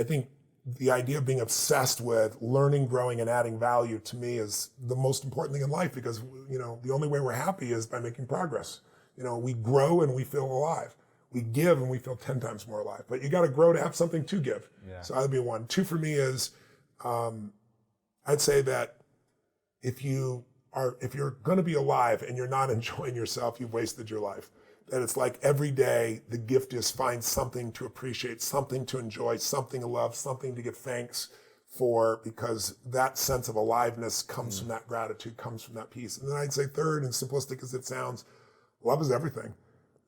I think the idea of being obsessed with learning, growing, and adding value to me is the most important thing in life, because the only way we're happy is by making progress. We grow and we feel alive. We give and we feel 10 times more alive. But you got to grow to have something to give. Yeah. So that'd be one. Two for me is, I'd say that if you're going to be alive and you're not enjoying yourself, you've wasted your life. That it's like every day the gift is find something to appreciate, something to enjoy, something to love, something to give thanks for, because that sense of aliveness comes from that gratitude, comes from that peace. And then I'd say third, and simplistic as it sounds, love is everything.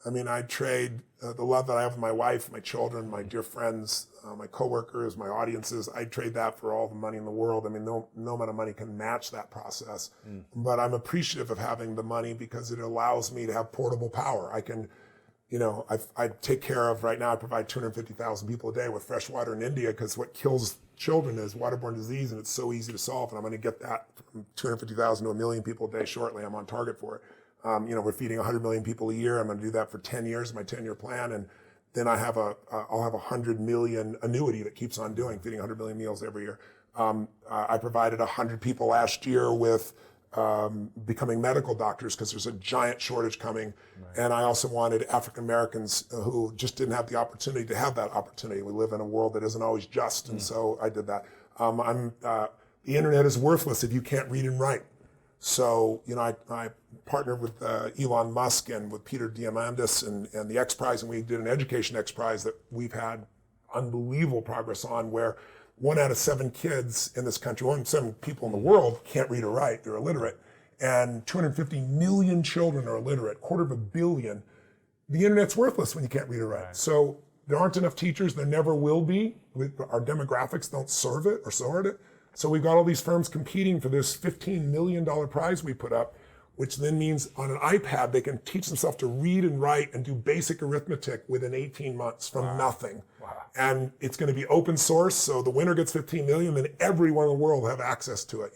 I mean, I'd trade the love that I have with my wife, my children, my dear friends, my coworkers, my audiences. I'd trade that for all the money in the world. I mean, no amount of money can match that process. But I'm appreciative of having the money because it allows me to have portable power. I can, I take care of, right now, I provide 250,000 people a day with fresh water in India, because what kills children is waterborne disease, and it's so easy to solve. And I'm going to get that from 250,000 to 1 million people a day shortly. I'm on target for it. We're feeding 100 million people a year. I'm going to do that for 10 years, my 10-year plan. And then I'll have a 100 million annuity that keeps on feeding 100 million meals every year. I provided 100 people last year with becoming medical doctors, because there's a giant shortage coming. Right. And I also wanted African Americans who just didn't have the opportunity to have that opportunity. We live in a world that isn't always just. And so I did that. The internet is worthless if you can't read and write. So, I partnered with Elon Musk and with Peter Diamandis and the X Prize, and we did an education X Prize that we've had unbelievable progress on, where 1 out of 7 kids in this country, 1 out of 7 people in the world can't read or write, they're illiterate. And 250 million children are illiterate, 250 million. The internet's worthless when you can't read or write. Right. So there aren't enough teachers, there never will be. Our demographics don't serve it or support it. So we've got all these firms competing for this $15 million prize we put up, which then means on an iPad, they can teach themselves to read and write and do basic arithmetic within 18 months from nothing. Wow. And it's going to be open source. So the winner gets 15 million, then everyone in the world will have access to it,